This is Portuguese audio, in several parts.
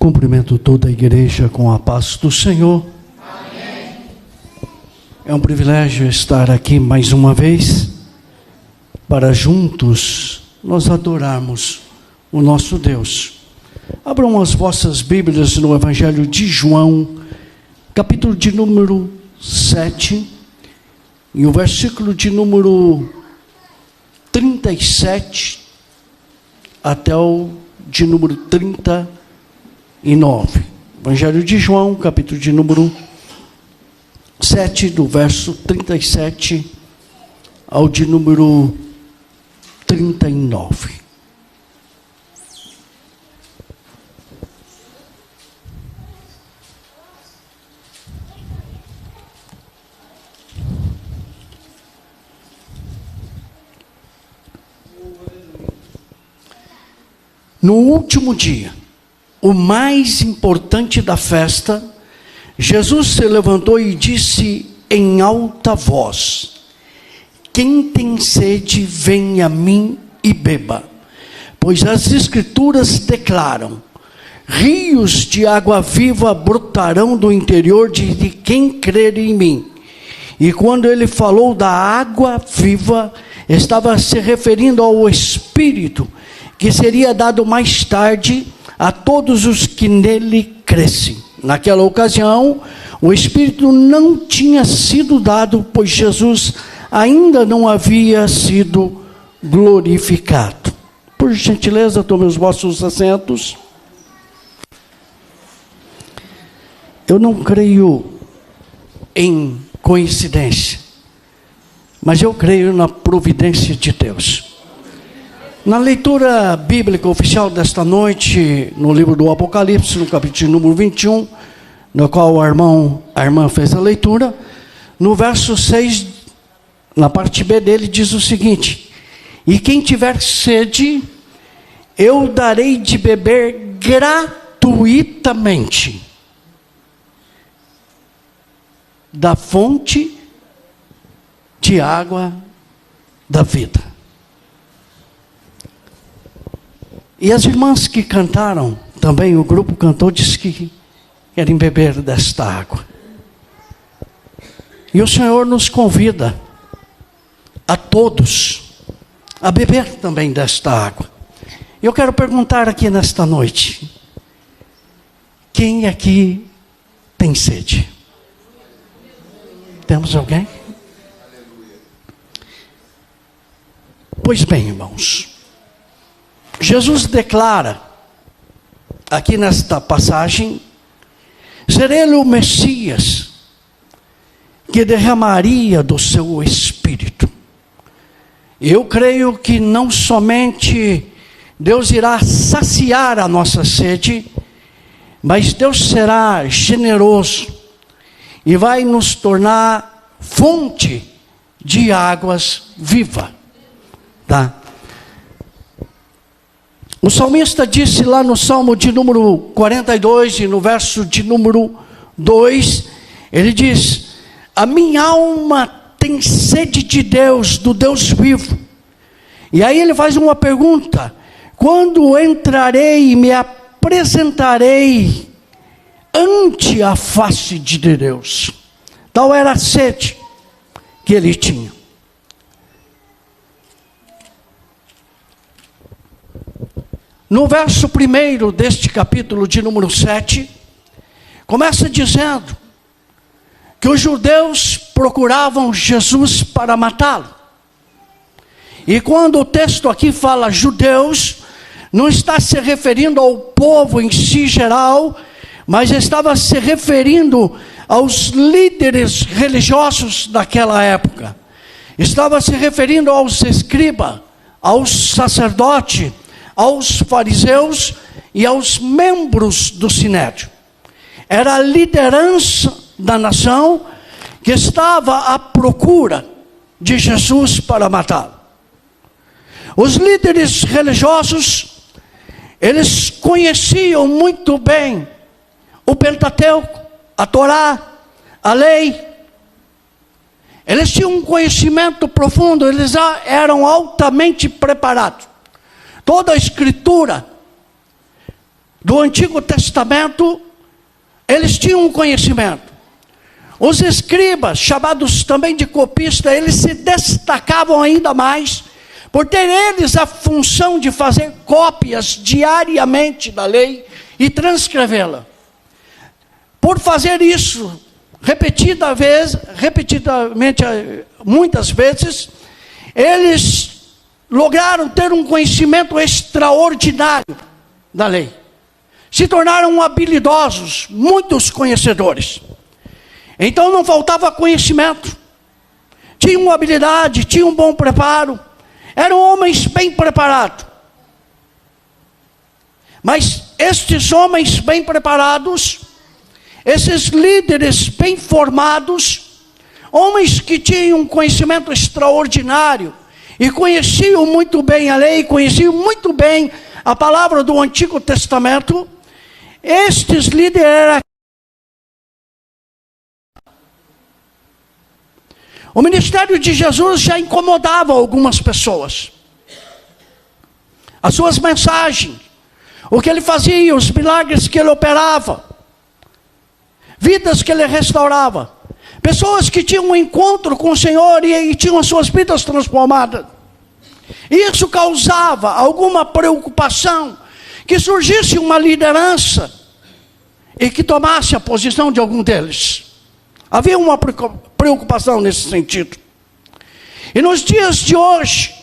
Cumprimento toda a igreja com a paz do Senhor. Amém. É um privilégio estar aqui mais uma vez para juntos nós adorarmos o nosso Deus. Abram as vossas Bíblias no Evangelho de João, capítulo de número 7, e o versículo de número 37 até o de número 39. Evangelho de João, capítulo de número 7, do verso 37 ao de número 39. No último dia, o mais importante da festa, Jesus se levantou e disse em alta voz: quem tem sede, venha a mim e beba. Pois as Escrituras declaram: rios de água viva brotarão do interior de quem crer em mim. E quando ele falou da água viva, estava se referindo ao Espírito, que seria dado mais tarde a todos os que nele crescem. Naquela ocasião, o Espírito não tinha sido dado, pois Jesus ainda não havia sido glorificado. Por gentileza, tomem os vossos assentos. Eu não creio em coincidência, mas eu creio na providência de Deus. Na leitura bíblica oficial desta noite, no livro do Apocalipse, no capítulo número 21, no qual a irmã fez a leitura, no verso 6, na parte B dele, diz o seguinte: e quem tiver sede, eu darei de beber gratuitamente da fonte de água da vida. E as irmãs que cantaram, também o grupo cantou, disse que querem beber desta água. E o Senhor nos convida a todos a beber também desta água. Eu quero perguntar aqui nesta noite: quem aqui tem sede? Temos alguém? Pois bem, irmãos, Jesus declara, aqui nesta passagem, ser ele o Messias, que derramaria do seu Espírito. Eu creio que não somente Deus irá saciar a nossa sede, mas Deus será generoso e vai nos tornar fonte de águas viva, tá? O salmista disse lá no Salmo de número 42, e no verso de número 2, ele diz: a minha alma tem sede de Deus, do Deus vivo. E aí ele faz uma pergunta: quando entrarei e me apresentarei ante a face de Deus? Tal era a sede que ele tinha. No verso 1 deste capítulo de número 7, começa dizendo que os judeus procuravam Jesus para matá-lo. E quando o texto aqui fala judeus, não está se referindo ao povo em si geral, mas estava se referindo aos líderes religiosos daquela época. Estava se referindo aos escribas, aos sacerdotes, aos fariseus e aos membros do sinédrio. Era a liderança da nação que estava à procura de Jesus para matá-lo. Os líderes religiosos, eles conheciam muito bem o Pentateuco, a Torá, a lei. Eles tinham um conhecimento profundo, eles eram altamente preparados. Toda a Escritura do Antigo Testamento, eles tinham um conhecimento. Os escribas, chamados também de copistas, eles se destacavam ainda mais, por ter eles a função de fazer cópias diariamente da lei e transcrevê-la. Por fazer isso repetidamente, muitas vezes, eles lograram ter um conhecimento extraordinário da lei. Se tornaram habilidosos, muitos conhecedores. Então não faltava conhecimento. Tinham habilidade, tinham um bom preparo. Eram homens bem preparados. Mas estes homens bem preparados, esses líderes bem formados, homens que tinham um conhecimento extraordinário e conheciam muito bem a lei, conheciam muito bem a palavra do Antigo Testamento, estes líderes eram... O ministério de Jesus já incomodava algumas pessoas. As suas mensagens, o que ele fazia, os milagres que ele operava, vidas que ele restaurava, pessoas que tinham um encontro com o Senhor e tinham as suas vidas transformadas. Isso causava alguma preocupação, que surgisse uma liderança e que tomasse a posição de algum deles. Havia uma preocupação nesse sentido. E nos dias de hoje,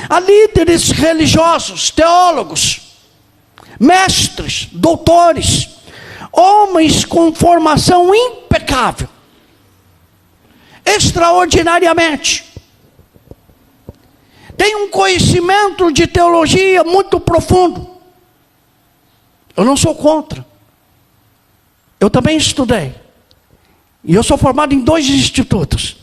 há líderes religiosos, teólogos, mestres, doutores, homens com formação impecável, extraordinariamente, tem um conhecimento de teologia muito profundo. Eu não sou contra. Eu também estudei. E eu sou formado em 2 institutos.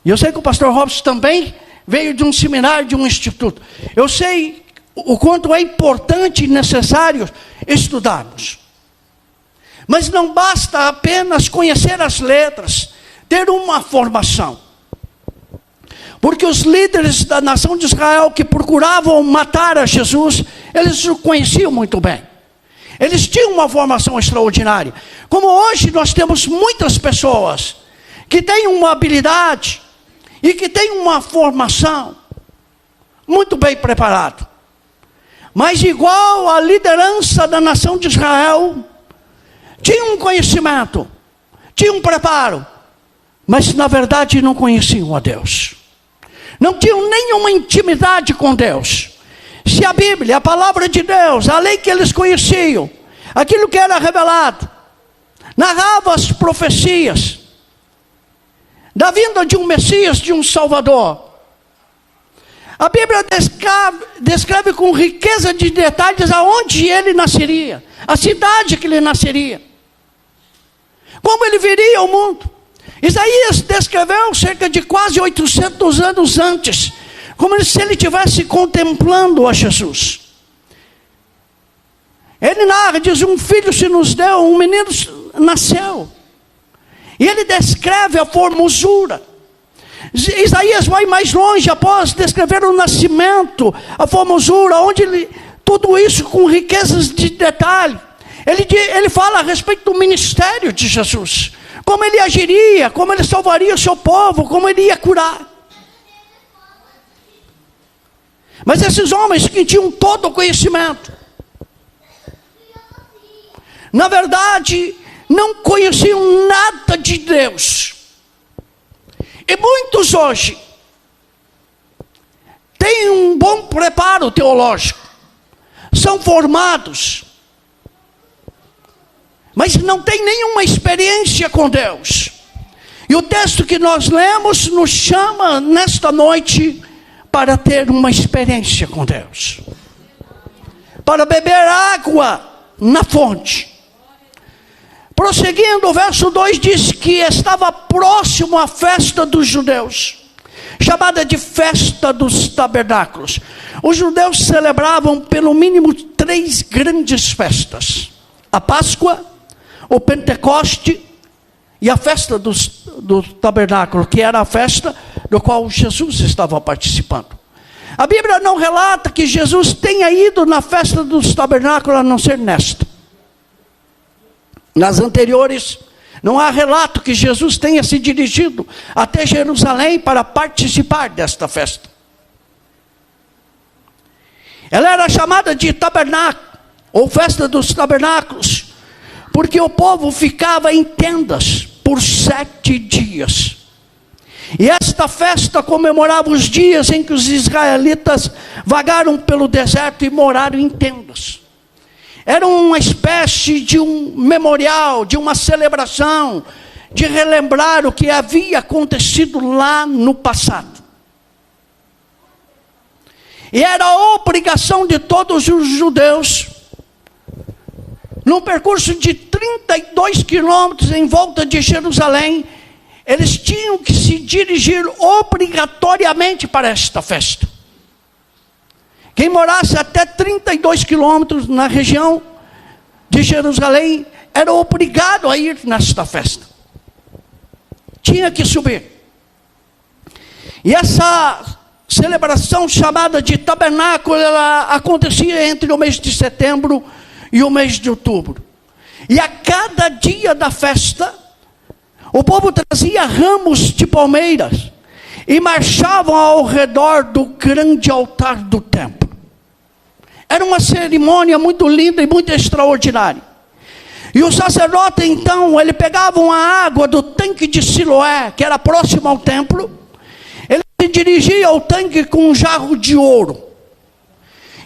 E eu sei que o pastor Robson também veio de um seminário, de um instituto. Eu sei o quanto é importante e necessário estudarmos. Mas não basta apenas conhecer as letras, ter uma formação. Porque os líderes da nação de Israel que procuravam matar a Jesus, eles o conheciam muito bem. Eles tinham uma formação extraordinária. Como hoje nós temos muitas pessoas que têm uma habilidade e que têm uma formação muito bem preparada. Mas igual a liderança da nação de Israel, tinha um conhecimento, tinha um preparo, mas na verdade não conheciam a Deus. Não tinham nenhuma intimidade com Deus. Se a Bíblia, a palavra de Deus, a lei que eles conheciam, aquilo que era revelado, narrava as profecias da vinda de um Messias, de um Salvador. A Bíblia descreve com riqueza de detalhes aonde ele nasceria, a cidade que ele nasceria, como ele viria ao mundo. Isaías descreveu cerca de quase 800 anos antes, como se ele estivesse contemplando a Jesus. Ele narra, diz, um filho se nos deu, um menino nasceu. E ele descreve a formosura. Isaías vai mais longe, após descrever o nascimento, a formosura, onde tudo isso com riquezas de detalhe. Ele fala a respeito do ministério de Jesus, como ele agiria, como ele salvaria o seu povo, como ele ia curar. Mas esses homens que tinham todo o conhecimento, na verdade, não conheciam nada de Deus. E muitos hoje têm um bom preparo teológico, são formados, mas não têm nenhuma experiência com Deus. E o texto que nós lemos nos chama nesta noite para ter uma experiência com Deus, para beber água na fonte. Prosseguindo, o verso 2 diz que estava próximo à festa dos judeus, chamada de festa dos tabernáculos. Os judeus celebravam pelo mínimo 3 grandes festas: a Páscoa, o Pentecoste e a festa do tabernáculo, que era a festa do qual Jesus estava participando. A Bíblia não relata que Jesus tenha ido na festa dos tabernáculos, a não ser nesta. Nas anteriores, não há relato que Jesus tenha se dirigido até Jerusalém para participar desta festa. Ela era chamada de tabernáculo, ou festa dos tabernáculos, porque o povo ficava em tendas por 7 dias. E esta festa comemorava os dias em que os israelitas vagaram pelo deserto e moraram em tendas. Era uma espécie de um memorial, de uma celebração, de relembrar o que havia acontecido lá no passado. E era a obrigação de todos os judeus, num percurso de 32 quilômetros em volta de Jerusalém, eles tinham que se dirigir obrigatoriamente para esta festa. Quem morasse até 32 quilômetros na região de Jerusalém, era obrigado a ir nesta festa. Tinha que subir. E essa celebração chamada de tabernáculo, ela acontecia entre o mês de setembro e o mês de outubro. E a cada dia da festa, o povo trazia ramos de palmeiras e marchavam ao redor do grande altar do templo. Era uma cerimônia muito linda e muito extraordinária. E o sacerdote, então, ele pegava a água do tanque de Siloé, que era próximo ao templo. Ele se dirigia ao tanque com um jarro de ouro.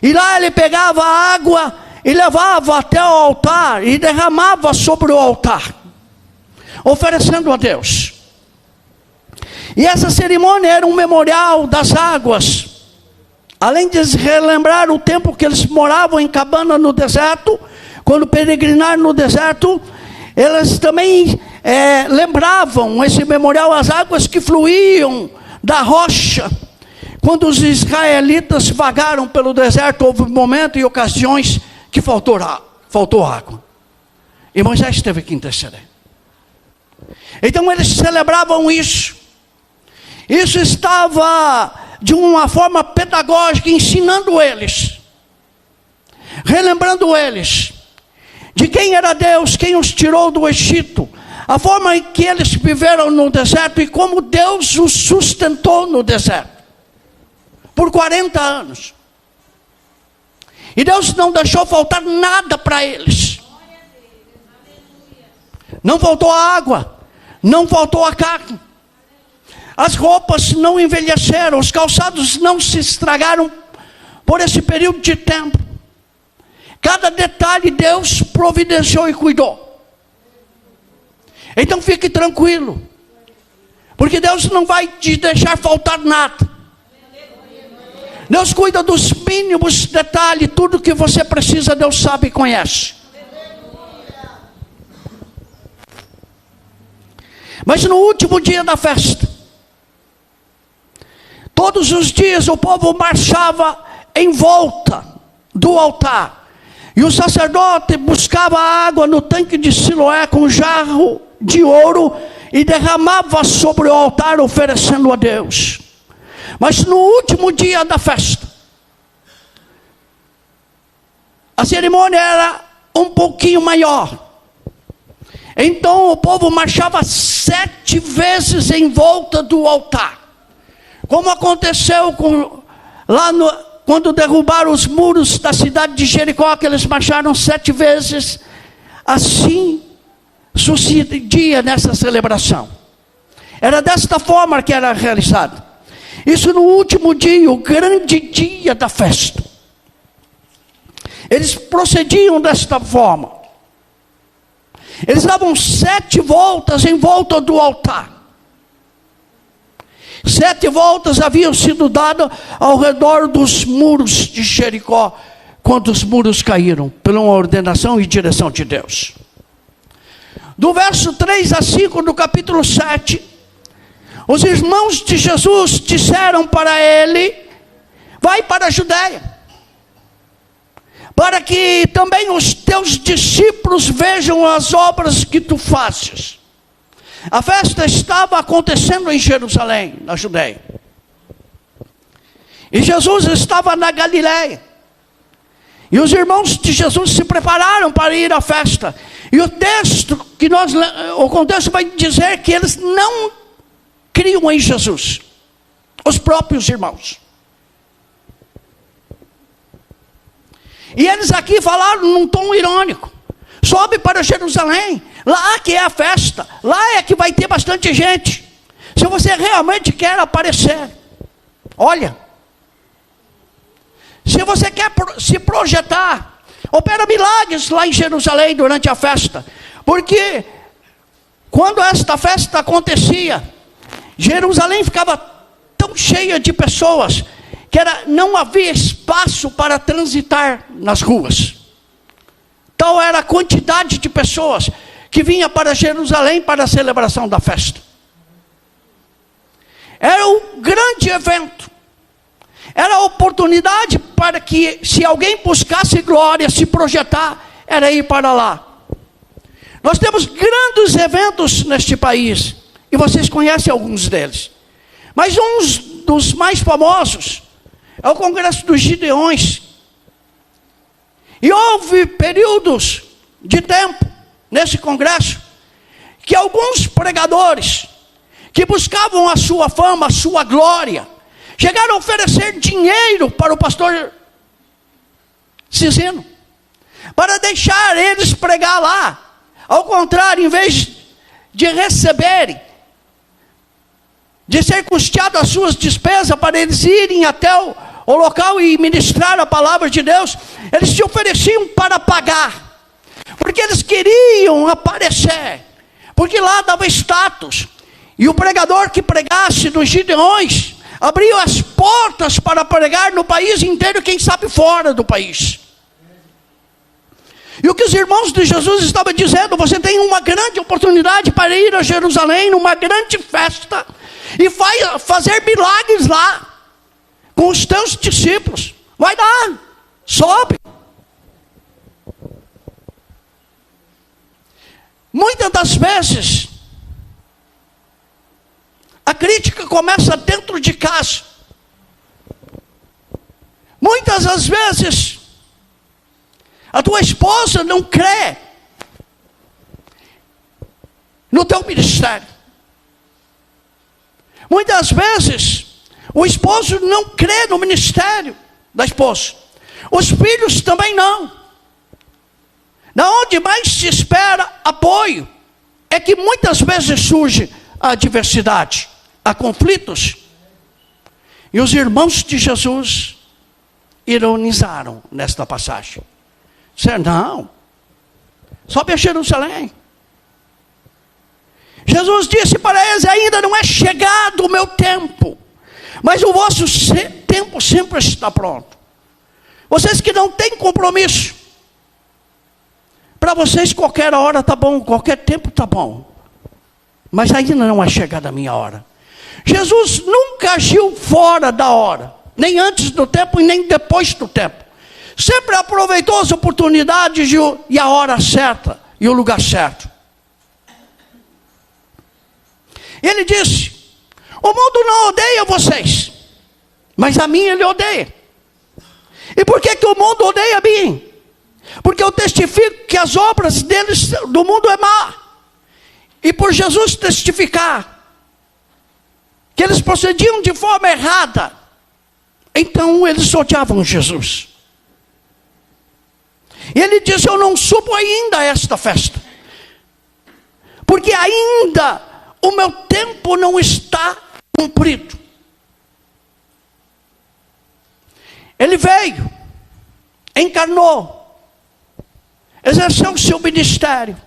E lá ele pegava a água e levava até o altar e derramava sobre o altar, oferecendo a Deus. E essa cerimônia era um memorial das águas. Além de relembrar o tempo que eles moravam em cabana no deserto, quando peregrinaram no deserto, eles também lembravam esse memorial, as águas que fluíam da rocha. Quando os israelitas vagaram pelo deserto, houve momentos e ocasiões que faltou água. E Moisés teve que interceder. Então eles celebravam isso. Isso estava de uma forma pedagógica, ensinando eles, relembrando eles de quem era Deus, quem os tirou do Egito, a forma em que eles viveram no deserto e como Deus os sustentou no deserto por 40 anos. E Deus não deixou faltar nada para eles. Não faltou a água, não faltou a carne. As roupas não envelheceram, os calçados não se estragaram por esse período de tempo. Cada detalhe Deus providenciou e cuidou. Então fique tranquilo, porque Deus não vai te deixar faltar nada. Deus cuida dos mínimos detalhes, tudo que você precisa Deus sabe e conhece. Mas no último dia da festa, todos os dias o povo marchava em volta do altar. E o sacerdote buscava água no tanque de Siloé com um jarro de ouro e derramava sobre o altar, oferecendo a Deus. Mas no último dia da festa, a cerimônia era um pouquinho maior. Então o povo marchava 7 vezes em volta do altar. Como aconteceu quando derrubaram os muros da cidade de Jericó, que eles marcharam 7 vezes, assim sucedia nessa celebração. Era desta forma que era realizado. Isso no último dia, o grande dia da festa. Eles procediam desta forma. Eles davam 7 voltas em volta do altar. 7 voltas haviam sido dadas ao redor dos muros de Jericó, quando os muros caíram, pela ordenação e direção de Deus. Do verso 3 a 5 do capítulo 7, os irmãos de Jesus disseram para ele: vai para a Judeia, para que também os teus discípulos vejam as obras que tu fazes. A festa estava acontecendo em Jerusalém, na Judeia. E Jesus estava na Galileia. E os irmãos de Jesus se prepararam para ir à festa. E o contexto vai dizer que eles não criam em Jesus. Os próprios irmãos. E eles aqui falaram num tom irônico. Sobe para Jerusalém. Lá que é a festa. Lá é que vai ter bastante gente. Se você realmente quer aparecer. Olha. Se você quer se projetar. Opera milagres lá em Jerusalém durante a festa. Porque quando esta festa acontecia, Jerusalém ficava tão cheia de pessoas que não havia espaço para transitar nas ruas. Tal era a quantidade de pessoas que vinha para Jerusalém para a celebração da festa. Era um grande evento. Era a oportunidade para que, se alguém buscasse glória, se projetar, era ir para lá. Nós temos grandes eventos neste país, e vocês conhecem alguns deles. Mas um dos mais famosos é o Congresso dos Gideões. E houve períodos de tempo, nesse congresso, que alguns pregadores, que buscavam a sua fama, a sua glória, chegaram a oferecer dinheiro para o pastor Cisino, para deixar eles pregar lá. Ao contrário, em vez de receberem, de ser custeado as suas despesas para eles irem até o local e ministrar a palavra de Deus, eles se ofereciam para pagar, porque eles queriam aparecer, porque lá dava status, e o pregador que pregasse nos Gideões, abriu as portas para pregar no país inteiro, quem sabe fora do país. E o que os irmãos de Jesus estavam dizendo, você tem uma grande oportunidade para ir a Jerusalém, numa grande festa, e vai fazer milagres lá, com os teus discípulos. Vai lá, sobe. Muitas das vezes, a crítica começa dentro de casa. Muitas das vezes, a tua esposa não crê no teu ministério. Muitas vezes, o esposo não crê no ministério da esposa. Os filhos também não. Da onde mais se espera apoio, é que muitas vezes surge a adversidade, há conflitos. E os irmãos de Jesus ironizaram nesta passagem. Disseram, não, sobe a Jerusalém. Jesus disse para eles, ainda não é chegado o meu tempo, mas o vosso tempo sempre está pronto. Vocês que não têm compromisso, para vocês qualquer hora está bom, qualquer tempo está bom, mas ainda não é chegada a minha hora. Jesus nunca agiu fora da hora, nem antes do tempo e nem depois do tempo. Sempre aproveitou as oportunidades e a hora certa e o lugar certo. Ele disse, o mundo não odeia vocês, mas a mim ele odeia. E por que o mundo odeia a mim? Porque eu testifico que as obras deles, do mundo é má. E por Jesus testificar que eles procediam de forma errada, então eles odiavam Jesus. E ele disse, eu não subo ainda a esta festa, porque ainda o meu tempo não está cumprido. Ele veio, encarnou, exerceu o seu ministério,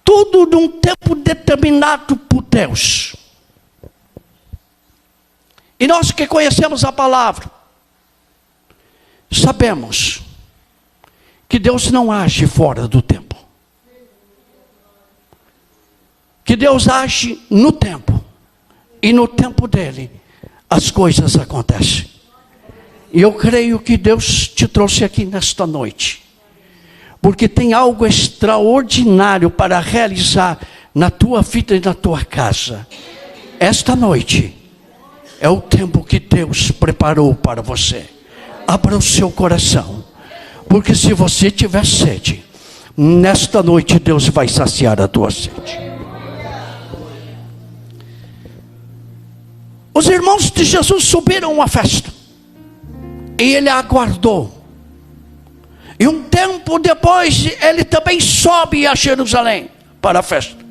tudo num tempo determinado por Deus. E nós que conhecemos a palavra, sabemos que Deus não age fora do tempo. Que Deus age no tempo. E no tempo dele, as coisas acontecem. E eu creio que Deus te trouxe aqui nesta noite, porque tem algo extraordinário para realizar na tua vida e na tua casa. Esta noite, é o tempo que Deus preparou para você. Abra o seu coração, porque se você tiver sede, nesta noite Deus vai saciar a tua sede. Os irmãos de Jesus subiram à festa, e ele aguardou. E um tempo depois, ele também sobe a Jerusalém para a festa.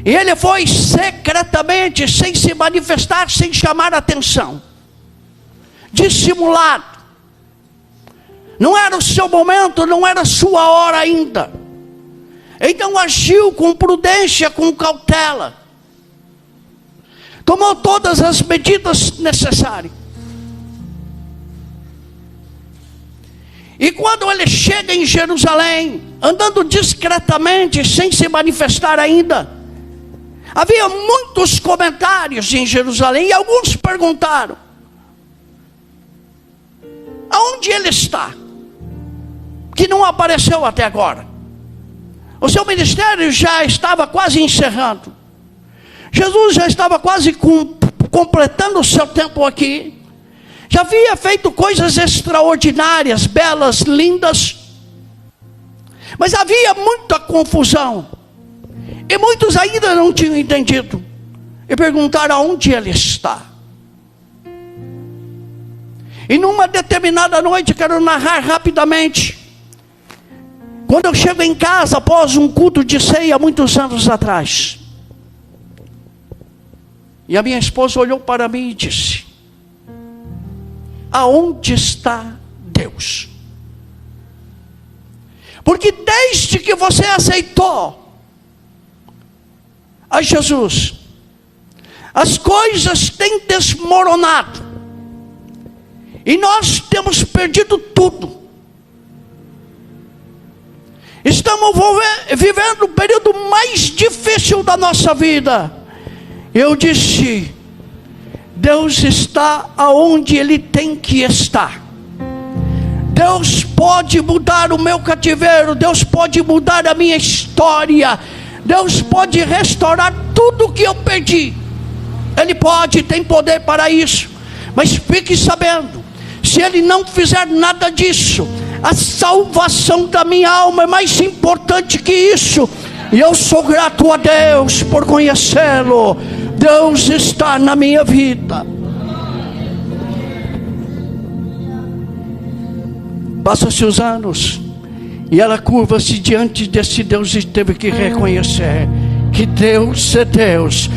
E ele foi secretamente, sem se manifestar, sem chamar atenção, dissimulado. Não era o seu momento, não era a sua hora ainda. Então agiu com prudência, com cautela. Tomou todas as medidas necessárias. E quando ele chega em Jerusalém, andando discretamente, sem se manifestar ainda, havia muitos comentários em Jerusalém, e alguns perguntaram: aonde ele está? Que não apareceu até agora. O seu ministério já estava quase encerrando. Jesus já estava quase completando o seu tempo aqui. Já havia feito coisas extraordinárias, belas, lindas. Mas havia muita confusão. E muitos ainda não tinham entendido. E perguntaram aonde ele está. E numa determinada noite, quero narrar rapidamente. Quando eu chego em casa, após um culto de ceia, muitos anos atrás. E a minha esposa olhou para mim e disse: aonde está Deus? Porque desde que você aceitou a Jesus, as coisas têm desmoronado. E nós temos perdido tudo. Estamos vivendo o período mais difícil da nossa vida. Eu disse: Deus está aonde Ele tem que estar. Deus pode mudar o meu cativeiro. Deus pode mudar a minha história. Deus pode restaurar tudo que eu perdi. Ele pode, tem poder para isso. Mas fique sabendo, se Ele não fizer nada disso, a salvação da minha alma é mais importante que isso. E eu sou grato a Deus por conhecê-lo. Deus está na minha vida. Passa-se os anos, e ela curva-se diante desse Deus e teve que reconhecer que Deus é Deus,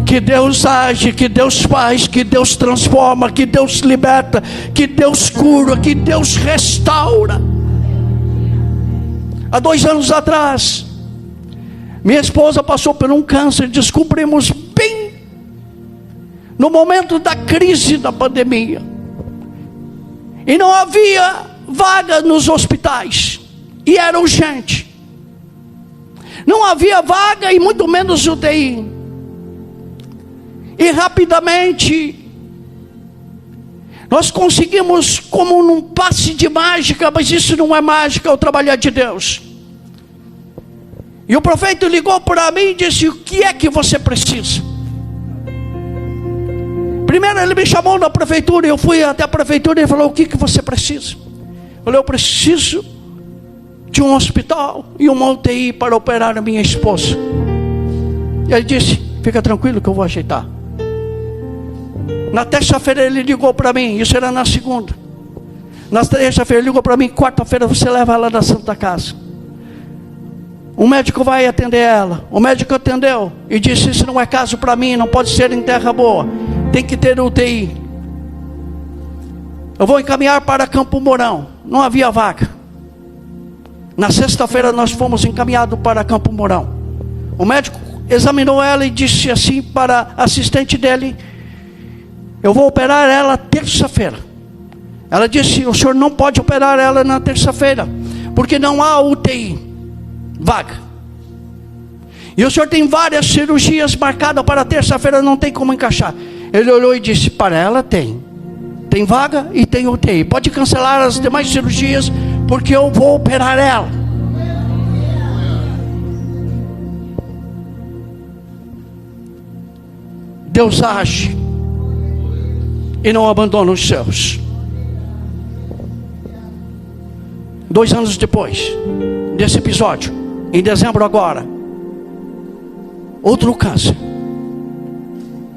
que Deus age, que Deus faz, que Deus transforma, que Deus liberta, que Deus cura, que Deus restaura. Há 2 anos atrás, minha esposa passou por um câncer. Descobrimos bem no momento da crise da pandemia, e não havia vaga nos hospitais, e era urgente. Não havia vaga e muito menos UTI. E rapidamente nós conseguimos, como num passe de mágica, mas isso não é mágica, é o trabalhar de Deus. E o profeta ligou para mim e disse: o que é que você precisa? Primeiro ele me chamou na prefeitura, eu fui até a prefeitura e ele falou: o que você precisa? Eu falei: eu preciso de um hospital e uma UTI para operar a minha esposa. E ele disse: fica tranquilo que eu vou ajeitar. Na terça-feira ele ligou para mim, isso era na segunda. Na terça-feira ele ligou para mim: quarta-feira você leva ela na Santa Casa. O médico vai atender ela. O médico atendeu e disse: isso não é caso para mim, não pode ser em terra boa, tem que ter UTI. Eu vou encaminhar para Campo Mourão. Não havia vaga. Na sexta-feira nós fomos encaminhados para Campo Mourão. O médico examinou ela e disse assim para a assistente dele: eu vou operar ela terça-feira. Ela disse: o senhor não pode operar ela na terça-feira, porque não há UTI vaga. E o senhor tem várias cirurgias marcadas para terça-feira, não tem como encaixar. Ele olhou e disse: para ela tem vaga e tem UTI. Pode cancelar as demais cirurgias, porque eu vou operar ela. Deus age. e não abandona os seus. 2 anos depois desse episódio, em dezembro agora, outro câncer,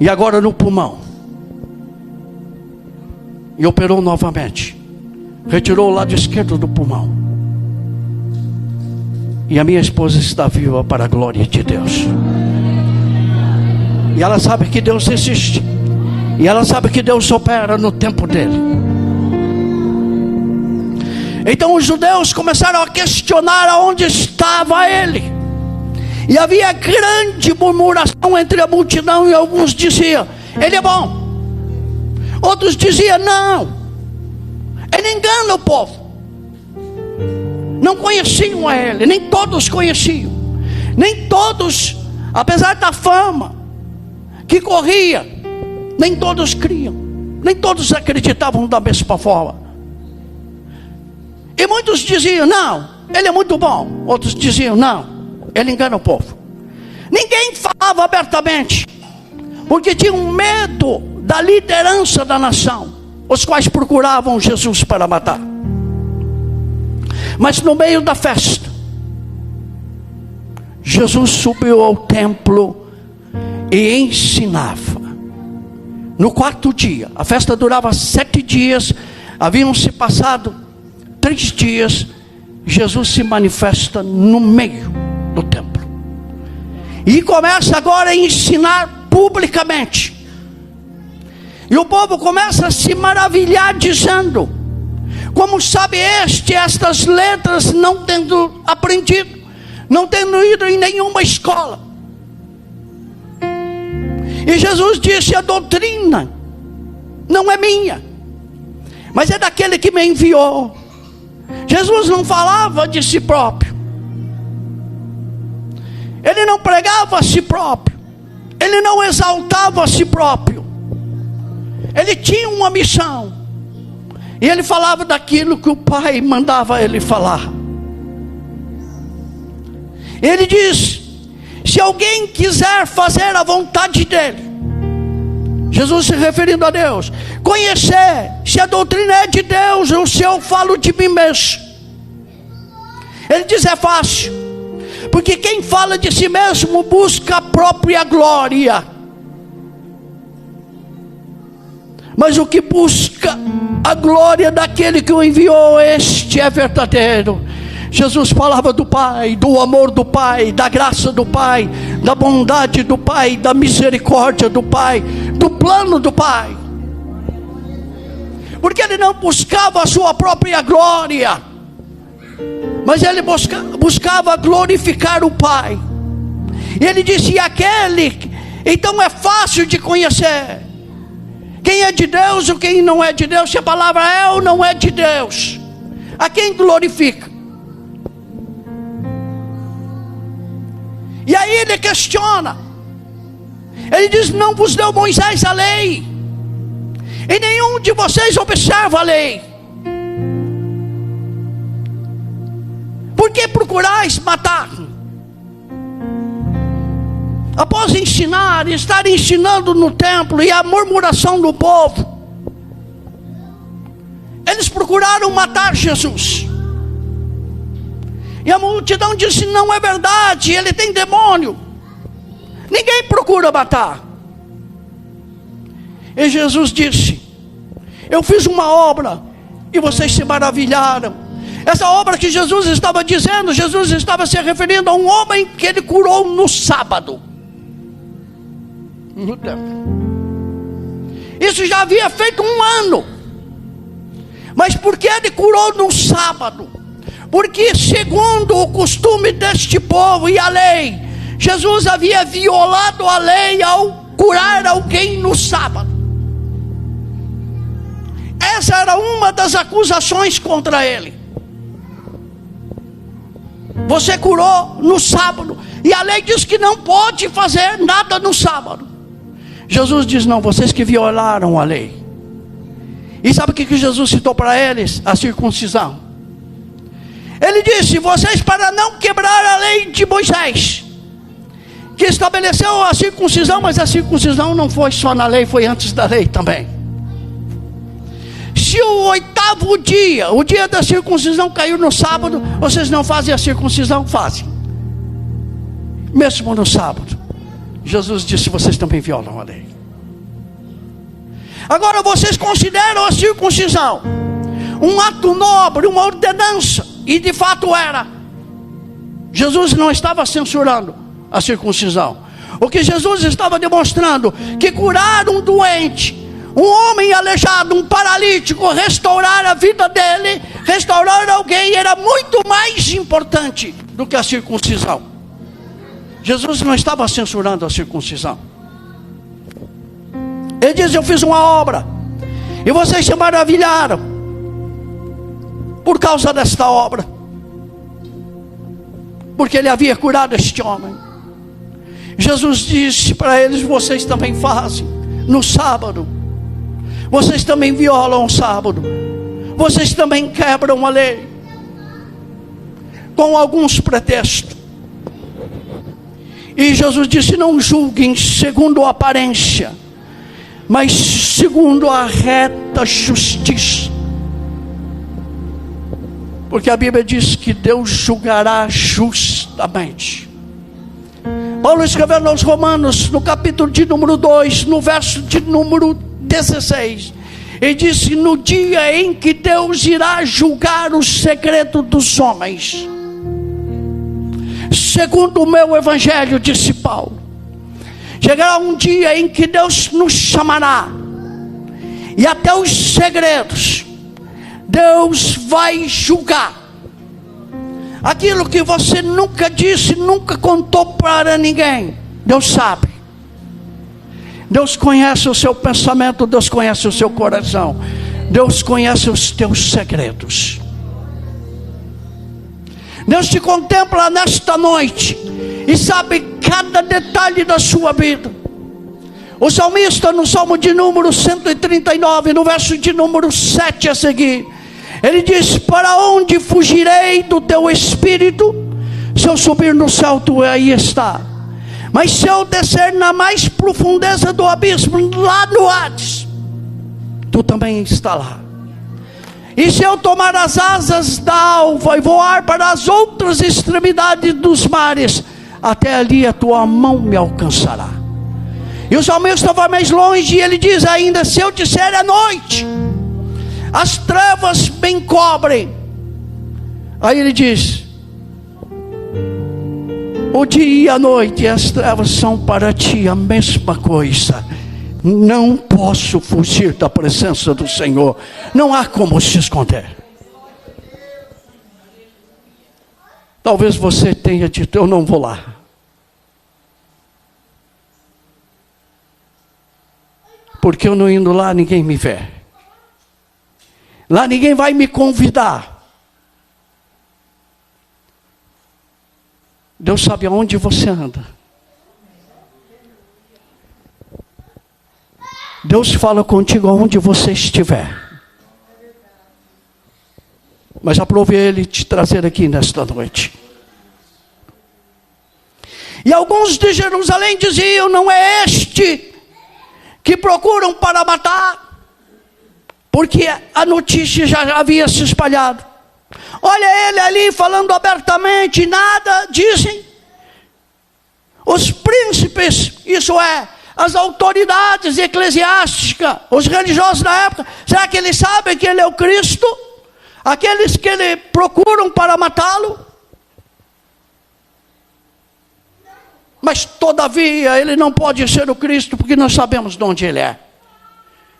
e agora no pulmão, e operou novamente, retirou o lado esquerdo do pulmão, e a minha esposa está viva para a glória de Deus, e ela sabe que Deus existe, e ela sabe que Deus opera no tempo dele. Então os judeus começaram a questionar aonde estava ele. E havia grande murmuração entre a multidão, e alguns diziam: ele é bom. Outros diziam: não, ele engana o povo. Não conheciam a ele, nem todos conheciam. Nem todos, apesar da fama que corria, nem todos criam. Nem todos acreditavam da mesma forma. E muitos diziam: não, ele é muito bom. Outros diziam: não, ele engana o povo. Ninguém falava abertamente, porque tinham medo da liderança da nação, os quais procuravam Jesus para matar. Mas no meio da festa, Jesus subiu ao templo e ensinava. No 4º dia, a festa durava 7 dias, haviam se passado 3 dias, Jesus se manifesta no meio do templo. E começa agora a ensinar publicamente. E o povo começa a se maravilhar, dizendo: como sabe estas letras, não tendo aprendido, não tendo ido em nenhuma escola? E Jesus disse: a doutrina não é minha, mas é daquele que me enviou. Jesus não falava de si próprio, ele não pregava a si próprio, ele não exaltava a si próprio. Ele tinha uma missão, e ele falava daquilo que o Pai mandava ele falar. Ele diz: se alguém quiser fazer a vontade dele, Jesus se referindo a Deus, conhecer se a doutrina é de Deus ou se eu falo de mim mesmo. Ele diz: é fácil, porque quem fala de si mesmo busca a própria glória, mas o que busca a glória daquele que o enviou, este é verdadeiro. Jesus falava do Pai, do amor do Pai, da graça do Pai, da bondade do Pai, da misericórdia do Pai, do plano do Pai. Porque ele não buscava a sua própria glória, mas ele buscava glorificar o Pai. E ele disse: aquele, então é fácil de conhecer quem é de Deus ou quem não é de Deus, se a palavra é ou não é de Deus, a quem glorifica. E aí ele questiona, ele diz: não vos deu Moisés a lei, e nenhum de vocês observa a lei. Por que procurais matar? Após ensinar, estar ensinando no templo, e a murmuração do povo, eles procuraram matar Jesus. E a multidão disse: não é verdade, ele tem demônio. Ninguém procura matar. E Jesus disse: eu fiz uma obra e vocês se maravilharam. Essa obra que Jesus estava dizendo, Jesus estava se referindo a um homem que ele curou no sábado, no templo. Isso já havia feito 1 ano. Mas por que ele curou no sábado? Porque segundo o costume deste povo e a lei, Jesus havia violado a lei ao curar alguém no sábado. Essa era uma das acusações contra ele. Você curou no sábado, e a lei diz que não pode fazer nada no sábado. Jesus diz: não, vocês que violaram a lei. E sabe o que Jesus citou para eles? A circuncisão. Ele disse: vocês, para não quebrar a lei de Moisés, que estabeleceu a circuncisão, mas a circuncisão não foi só na lei, foi antes da lei também. se o 8º dia, o dia da circuncisão, caiu no sábado, vocês não fazem a circuncisão? Fazem. Mesmo no sábado. Jesus disse: vocês também violam a lei. Agora, vocês consideram a circuncisão um ato nobre, uma ordenança, e de fato era. Jesus não estava censurando a circuncisão. O que Jesus estava demonstrando, que curar um doente, um homem aleijado, um paralítico, restaurar a vida dele, restaurar alguém, era muito mais importante do que a circuncisão. Jesus não estava censurando a circuncisão. Ele diz: eu fiz uma obra, e vocês se maravilharam por causa desta obra, porque ele havia curado este homem. Jesus disse para eles: vocês também fazem no sábado, vocês também violam o sábado, vocês também quebram a lei, com alguns pretextos. E Jesus disse: não julguem segundo a aparência, mas segundo a reta justiça, porque a Bíblia diz que Deus julgará justamente. Paulo escreveu aos Romanos, no capítulo de número 2, no verso de número 16, ele disse: no dia em que Deus irá julgar o segredo dos homens, segundo o meu evangelho, disse Paulo, chegará um dia em que Deus nos chamará, e até os segredos Deus vai julgar. Aquilo que você nunca disse, nunca contou para ninguém, Deus sabe. Deus conhece o seu pensamento, Deus conhece o seu coração, Deus conhece os teus segredos. Deus te contempla nesta noite e sabe cada detalhe da sua vida. O salmista, no Salmo de número 139, no verso de número 7 a seguir, ele diz: para onde fugirei do teu espírito? Se eu subir no céu, tu aí está. Mas se eu descer na mais profundeza do abismo, lá no Hades, tu também está lá. E se eu tomar as asas da alva e voar para as outras extremidades dos mares, até ali a tua mão me alcançará. E o salmista vai mais longe e ele diz ainda: se eu disser à noite, as trevas me encobrem. Aí ele diz: o dia e a noite e as trevas são para ti a mesma coisa. Não posso fugir da presença do Senhor. Não há como se esconder. Talvez você tenha dito: eu não vou lá. Porque eu não indo lá, ninguém me vê. Lá ninguém vai me convidar. Deus sabe aonde você anda. Deus fala contigo aonde você estiver. Mas aprove Ele te trazer aqui nesta noite. E alguns de Jerusalém diziam: não é este que procuram para matar? Porque a notícia já havia se espalhado. Olha ele ali falando abertamente, nada dizem. Os príncipes, isso é, as autoridades eclesiásticas, os religiosos da época, será que eles sabem que ele é o Cristo? Aqueles que ele procuram para matá-lo? Mas todavia ele não pode ser o Cristo, porque nós sabemos de onde ele é.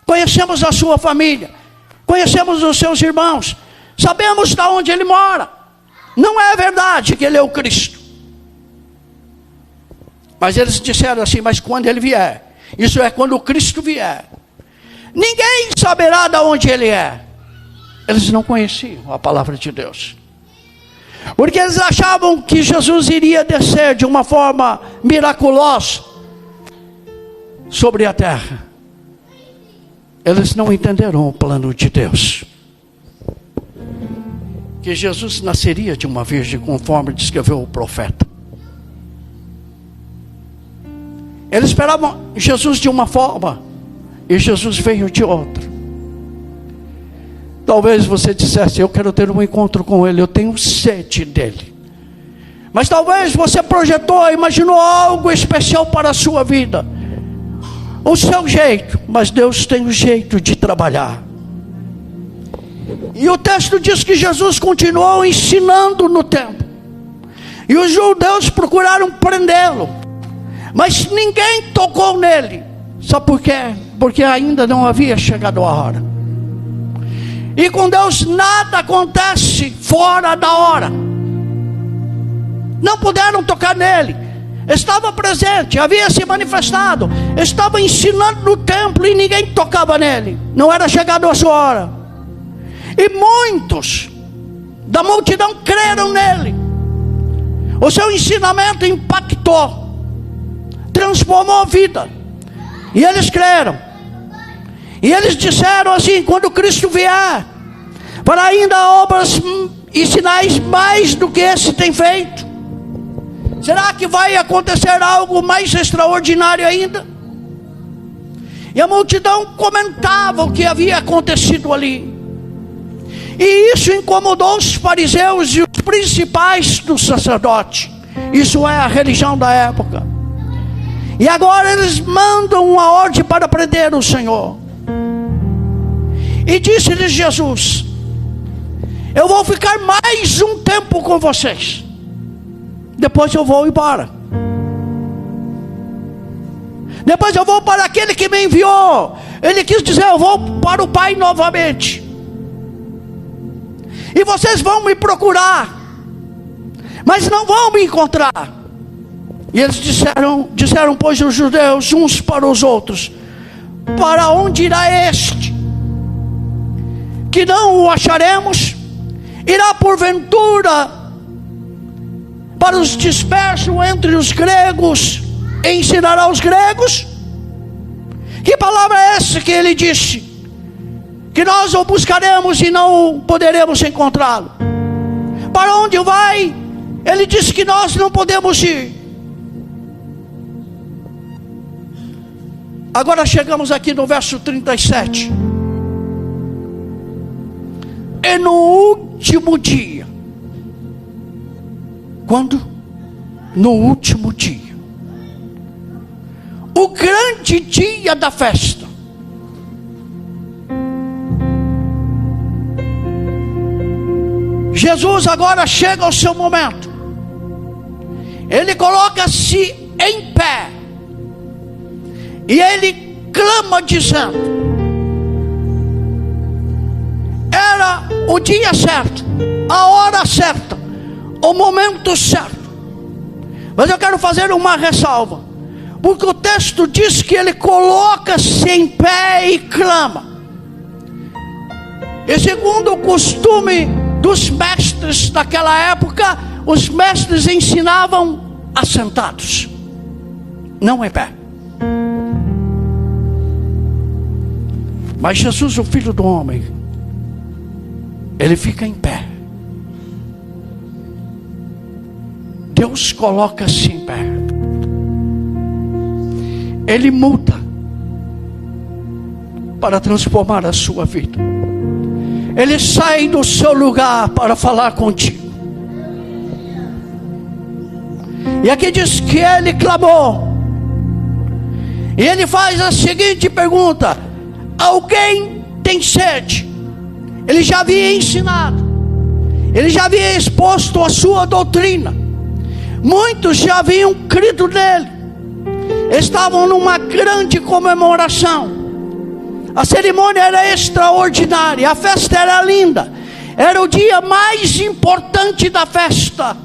Conhecemos a sua família, conhecemos os seus irmãos, sabemos de onde ele mora. Não é verdade que ele é o Cristo. Mas eles disseram assim: mas quando ele vier, isso é, quando o Cristo vier, ninguém saberá de onde ele é. Eles não conheciam a palavra de Deus, porque eles achavam que Jesus iria descer de uma forma miraculosa sobre a terra. Eles não entenderam o plano de Deus, que Jesus nasceria de uma virgem, conforme descreveu o profeta. Eles esperavam Jesus de uma forma, e Jesus veio de outra. Talvez você dissesse: eu quero ter um encontro com Ele, eu tenho sede dEle. Mas talvez você projetou, imaginou algo especial para a sua vida, o seu jeito. Mas Deus tem um jeito de trabalhar. E o texto diz que Jesus continuou ensinando no templo. E os judeus procuraram prendê-lo, mas ninguém tocou nele. Sabe por quê? Porque ainda não havia chegado a hora. E com Deus nada acontece fora da hora. Não puderam tocar nele. Estava presente, havia se manifestado, estava ensinando no templo e ninguém tocava nele. Não era chegado a sua hora. E muitos da multidão creram nele. O seu ensinamento impactou, transformou a vida. E eles creram. E eles disseram assim: quando Cristo vier, para ainda obras e sinais mais do que esse tem feito. Será que vai acontecer algo mais extraordinário ainda? E a multidão comentava o que havia acontecido ali. E isso incomodou os fariseus e os principais dos sacerdotes. Isso é a religião da época. E agora eles mandam uma ordem para prender o Senhor. E disse-lhes Jesus: eu vou ficar mais um tempo com vocês, depois eu vou embora. Depois eu vou para aquele que me enviou. Ele quis dizer: eu vou para o Pai novamente. E vocês vão me procurar, mas não vão me encontrar. E eles disseram pois os judeus uns para os outros: para onde irá este? Que não o acharemos? Irá porventura para os dispersos entre os gregos e ensinará os gregos? Que palavra é essa que ele disse? Que nós o buscaremos e não poderemos encontrá-lo. Para onde vai? Ele disse que nós não podemos ir. Agora chegamos aqui no verso 37. E no último dia. Quando? No último dia. O grande dia da festa. Jesus agora chega ao seu momento. Ele coloca-se em pé. E ele clama dizendo: era o dia certo, a hora certa, o momento certo. Mas eu quero fazer uma ressalva, porque o texto diz que ele coloca-se em pé e clama. E segundo o costume dos mestres daquela época, os mestres ensinavam assentados, não em pé. Mas Jesus, o Filho do Homem, ele fica em pé. Deus coloca-se em pé. Ele muda para transformar a sua vida. Ele sai do seu lugar para falar contigo. E aqui diz que ele clamou. E ele faz a seguinte pergunta: alguém tem sede? Ele já havia ensinado, ele já havia exposto a sua doutrina. Muitos já haviam crido nele. Estavam numa grande comemoração. A cerimônia era extraordinária, a festa era linda. Era o dia mais importante da festa.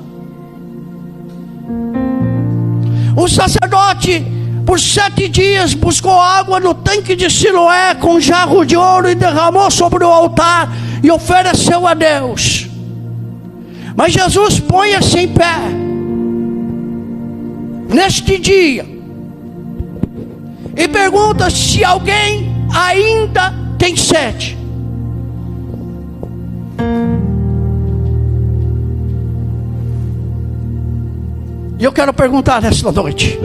O sacerdote, por 7 dias, buscou água no tanque de Siloé com jarro de ouro e derramou sobre o altar e ofereceu a Deus. Mas Jesus põe-se em pé neste dia e pergunta se alguém ainda tem sede. E eu quero perguntar nesta noite: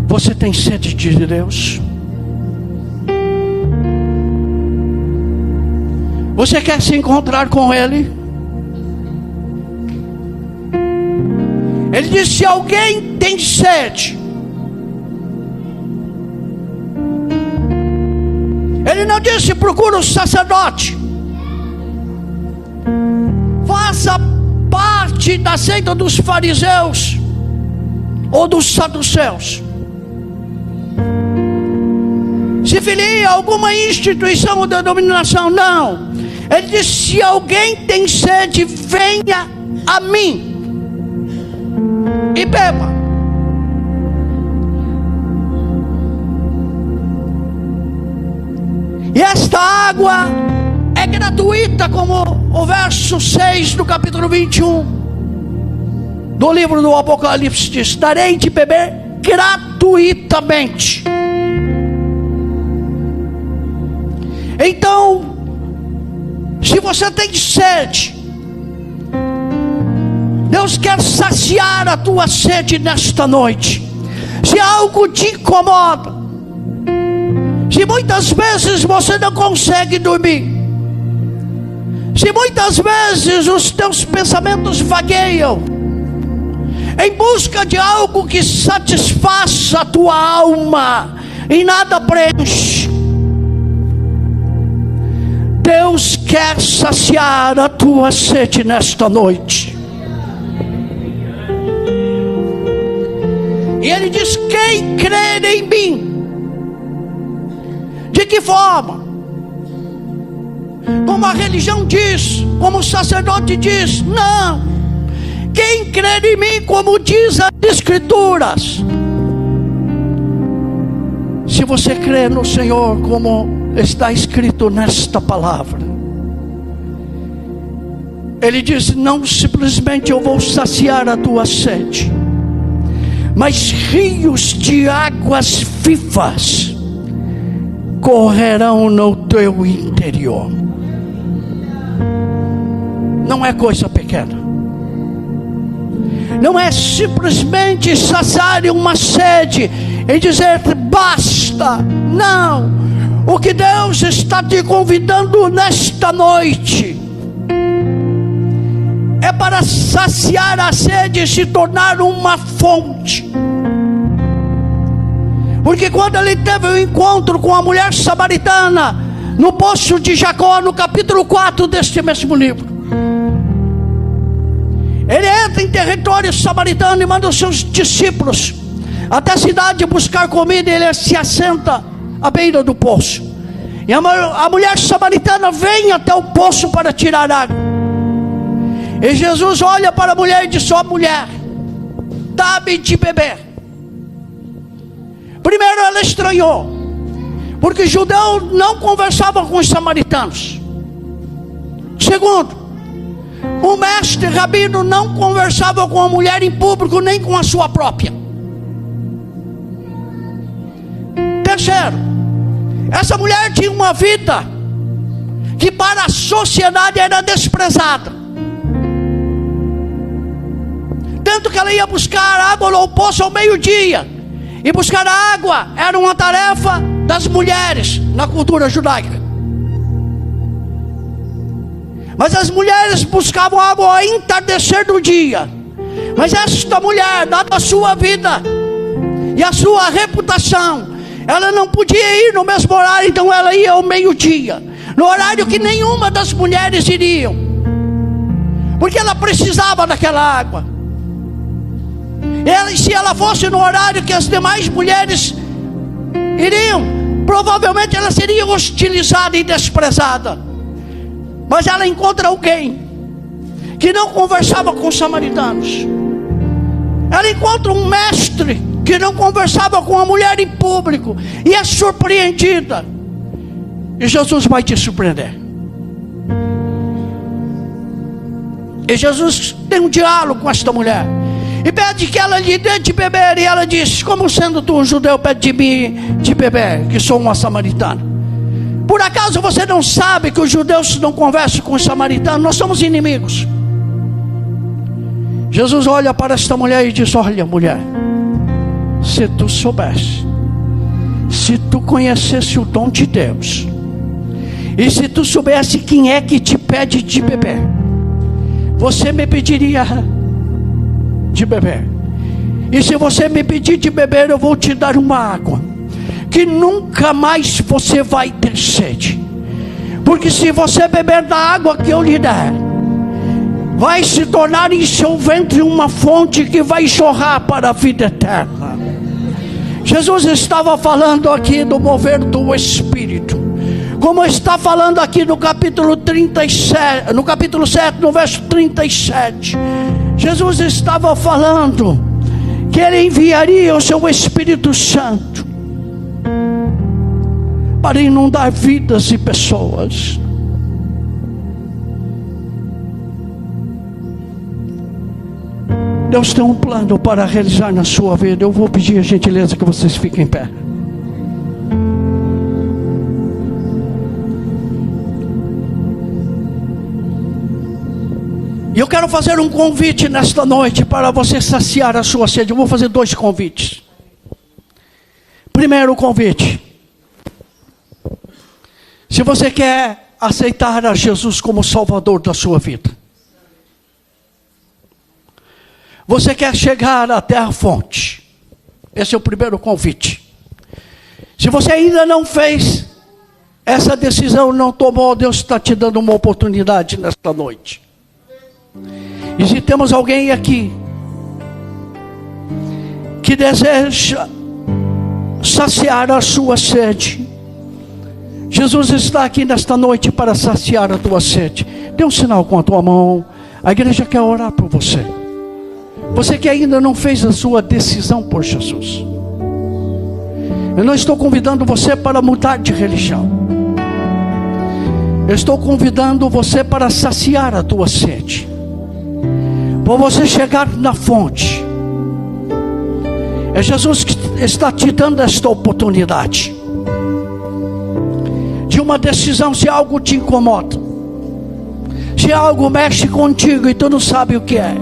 você tem sede de Deus? Você quer se encontrar com Ele? Ele disse: se alguém tem sede, Ele não disse procura um sacerdote, faça parte da seita dos fariseus ou dos saduceus, se filie a alguma instituição ou denominação. Não. Ele disse: se alguém tem sede, venha a mim e beba. E esta água é gratuita, como o verso 6 do capítulo 21 do livro do Apocalipse diz: darei de beber gratuitamente. Então, se você tem sede, Deus quer saciar a tua sede nesta noite. Se algo te incomoda, se muitas vezes você não consegue dormir, se muitas vezes os teus pensamentos vagueiam em busca de algo que satisfaça a tua alma e nada preenche, Deus quer saciar a tua sede nesta noite. E Ele diz: quem crer em mim. De que forma? Como a religião diz, como o sacerdote diz? Não. Quem crer em mim, como diz as Escrituras. Se você crer no Senhor, como está escrito nesta palavra, Ele diz: não simplesmente eu vou saciar a tua sede, mas rios de águas vivas correrão no teu interior. Não é coisa pequena. Não é simplesmente saciar uma sede e dizer basta. Não. O que Deus está te convidando nesta noite é para saciar a sede e se tornar uma fonte. Porque quando ele teve o encontro com a mulher samaritana no poço de Jacó, no capítulo 4 deste mesmo livro, ele entra em território samaritano e manda os seus discípulos até a cidade buscar comida, e ele se assenta à beira do poço. E a mulher samaritana vem até o poço para tirar água. E Jesus olha para a mulher e diz: ó mulher, dá-me de beber. Primeiro ela estranhou, porque judeu não conversava com os samaritanos. Segundo, o mestre rabino não conversava com a mulher em público, nem com a sua própria. Terceiro, essa mulher tinha uma vida que para a sociedade era desprezada. Tanto que ela ia buscar água no poço ao meio-dia. E buscar água era uma tarefa das mulheres na cultura judaica. Mas as mulheres buscavam água ao entardecer do dia. Mas esta mulher, dada a sua vida e a sua reputação, ela não podia ir no mesmo horário, então ela ia ao meio-dia, no horário que nenhuma das mulheres iriam, porque ela precisava daquela água. E se ela fosse no horário que as demais mulheres iriam, provavelmente ela seria hostilizada e desprezada. Mas ela encontra alguém que não conversava com os samaritanos. Ela encontra um mestre que não conversava com a mulher em público, e é surpreendida. E Jesus vai te surpreender. E Jesus tem um diálogo com esta mulher e pede que ela lhe dê de beber. E ela diz: como sendo tu um judeu, pede de mim de beber, que sou uma samaritana? Por acaso você não sabe que os judeus não conversam com os samaritanos? Nós somos inimigos. Jesus olha para esta mulher e diz: olha mulher, se tu soubesse, se tu conhecesse o dom de Deus E se tu soubesse quem é que te pede de beber, você me pediria de beber. E se você me pedir de beber, eu vou te dar uma água que nunca mais você vai ter sede. Porque se você beber da água que eu lhe der, vai se tornar em seu ventre uma fonte que vai jorrar para a vida eterna. Jesus estava falando aqui do mover do Espírito, como está falando aqui no capítulo 37, no capítulo 7, no verso 37. Jesus estava falando que Ele enviaria o seu Espírito Santo para inundar vidas e pessoas. Deus tem um plano para realizar na sua vida. Eu vou pedir a gentileza que vocês fiquem em pé. E eu quero fazer um convite nesta noite para você saciar a sua sede. Eu vou fazer 2 convites. Primeiro convite: se você quer aceitar a Jesus como Salvador da sua vida, você quer chegar até a fonte, esse é o primeiro convite. Se você ainda não fez essa decisão, não tomou, Deus está te dando uma oportunidade nesta noite. E se temos alguém aqui que deseja saciar a sua sede, Jesus está aqui nesta noite para saciar a tua sede. Dê um sinal com a tua mão. A igreja quer orar por você. Você que ainda não fez a sua decisão por Jesus, eu não estou convidando você para mudar de religião. Eu estou convidando você para saciar a tua sede, para você chegar na fonte. É Jesus que está te dando esta oportunidade de uma decisão. Se algo te incomoda, se algo mexe contigo e tu não sabe o que é,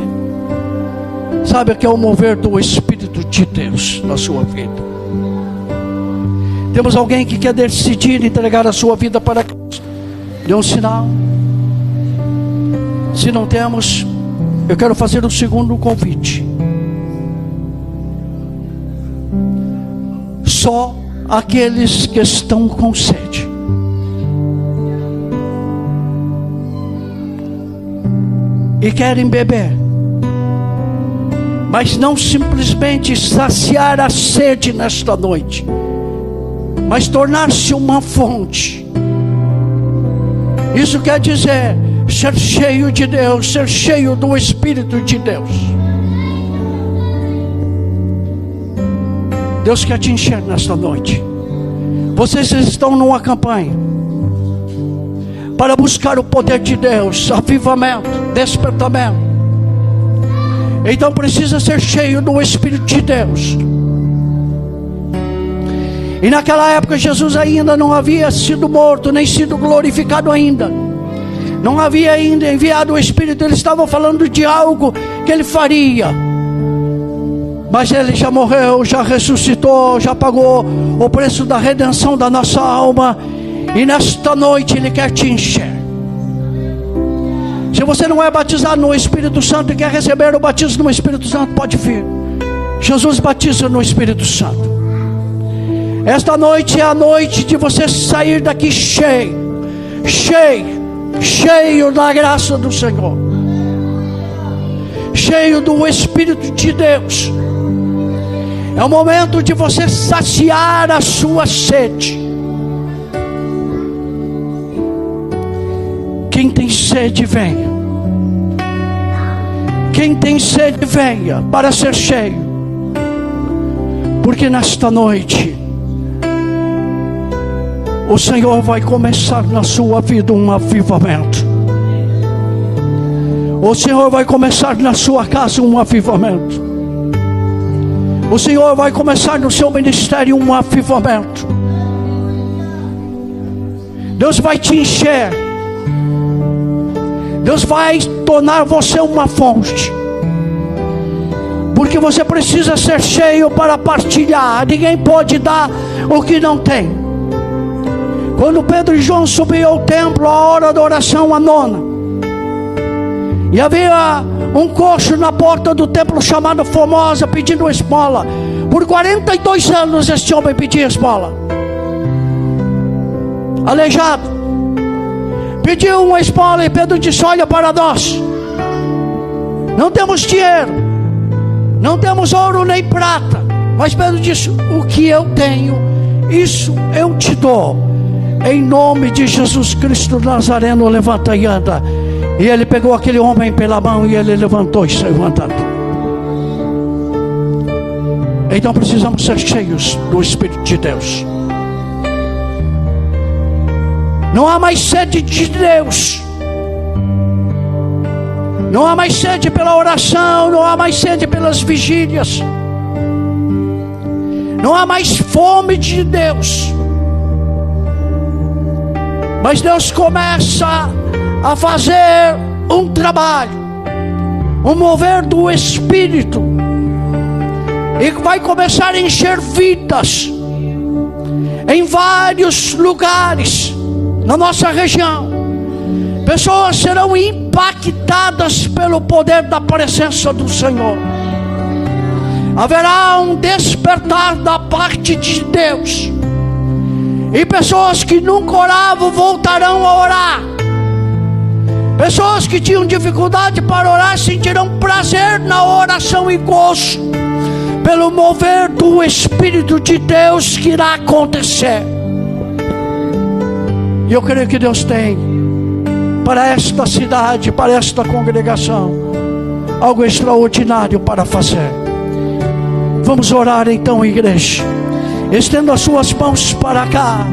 sabe que é o mover do Espírito de Deus na sua vida. Temos alguém que quer decidir entregar a sua vida para Cristo? Dê um sinal. Se não temos, eu quero fazer um segundo convite. Só aqueles que estão com sede e querem beber, mas não simplesmente saciar a sede nesta noite, mas tornar-se uma fonte. Isso quer dizer ser cheio de Deus, ser cheio do Espírito de Deus. Deus quer te encher nesta noite. Vocês estão numa campanha para buscar o poder de Deus, avivamento, despertamento. Então precisa ser cheio do Espírito de Deus. E naquela época Jesus ainda não havia sido morto, nem sido glorificado ainda. Não havia ainda enviado o Espírito. Ele estava falando de algo que ele faria. Mas ele já morreu, já ressuscitou, já pagou o preço da redenção da nossa alma. E nesta noite ele quer te encher. Se você não é batizado no Espírito Santo e quer receber o batismo no Espírito Santo, pode vir. Jesus batiza no Espírito Santo. Esta noite é a noite de você sair daqui cheio, cheio, cheio da graça do Senhor, cheio do Espírito de Deus. É o momento de você saciar a sua sede. Quem tem sede, venha. Quem tem sede, venha para ser cheio. Porque nesta noite o Senhor vai começar na sua vida um avivamento. O Senhor vai começar na sua casa um avivamento. O Senhor vai começar no seu ministério um avivamento. Deus vai te encher. Deus vai tornar você uma fonte. Porque você precisa ser cheio para partilhar. Ninguém pode dar o que não tem. Quando Pedro e João subiam ao templo, a hora da oração, a nona, e havia um coxo na porta do templo chamado Formosa, pedindo esmola. Por 42 anos este homem pedia esmola. Aleijado, pediu uma esmola, e Pedro disse: olha para nós, não temos dinheiro, não temos ouro nem prata, mas Pedro disse: o que eu tenho, isso eu te dou. Em nome de Jesus Cristo Nazareno, levanta e anda. E ele pegou aquele homem pela mão e ele levantou e saiu andando. Então precisamos ser cheios do Espírito de Deus. Não há mais sede de Deus. Não há mais sede pela oração, não há mais sede pelas vigílias. Não há mais fome de Deus. Mas Deus começa a fazer um trabalho, um mover do Espírito, e vai começar a encher vidas em vários lugares na nossa região. Pessoas serão impactadas pelo poder da presença do Senhor. Haverá um despertar da parte de Deus, e pessoas que nunca oravam voltarão a orar. Pessoas que tinham dificuldade para orar sentirão prazer na oração e gosto pelo mover do Espírito de Deus que irá acontecer. E eu creio que Deus tem para esta cidade, para esta congregação, algo extraordinário para fazer. Vamos orar então, igreja. Estenda as suas mãos para cá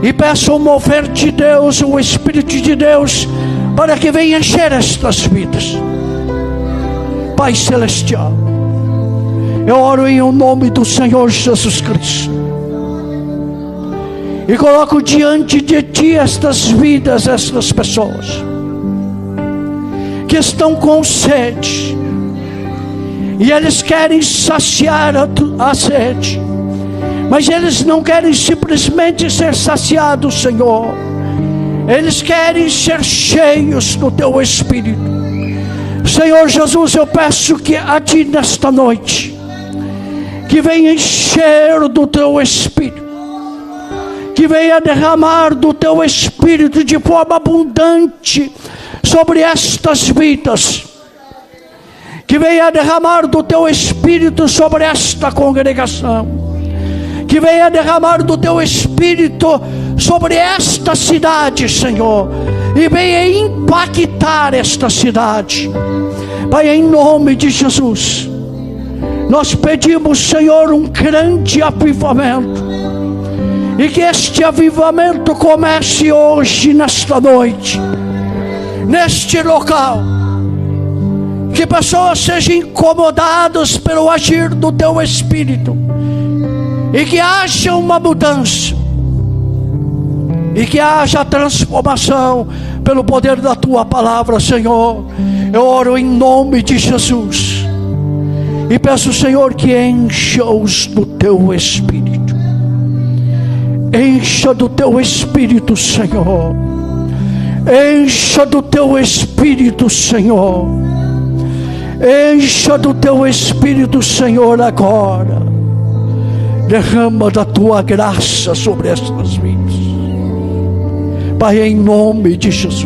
e peça o mover de Deus, o Espírito de Deus, para que venha encher estas vidas. Pai Celestial, eu oro em nome do Senhor Jesus Cristo e coloco diante de Ti estas vidas, estas pessoas que estão com sede, e eles querem saciar a sede, mas eles não querem simplesmente ser saciados, Senhor. Eles querem ser cheios do Teu Espírito. Senhor Jesus, eu peço que a Ti nesta noite, que venha encher do Teu Espírito, que venha derramar do Teu Espírito de forma abundante sobre estas vidas, que venha derramar do Teu Espírito sobre esta congregação, que venha derramar do Teu Espírito sobre esta cidade, Senhor, e venha impactar esta cidade. Pai, em nome de Jesus, nós pedimos, Senhor, um grande avivamento, e que este avivamento comece hoje, nesta noite, neste local, que pessoas sejam incomodadas pelo agir do Teu Espírito, e que haja uma mudança, e que haja transformação pelo poder da Tua palavra, Senhor. Eu oro em nome de Jesus e peço, Senhor, que encha-os do Teu Espírito. Encha do Teu Espírito, Senhor. Encha do Teu Espírito, Senhor. Encha do Teu Espírito, Senhor, agora. Derrama da Tua graça sobre estas vidas, Pai, em nome de Jesus.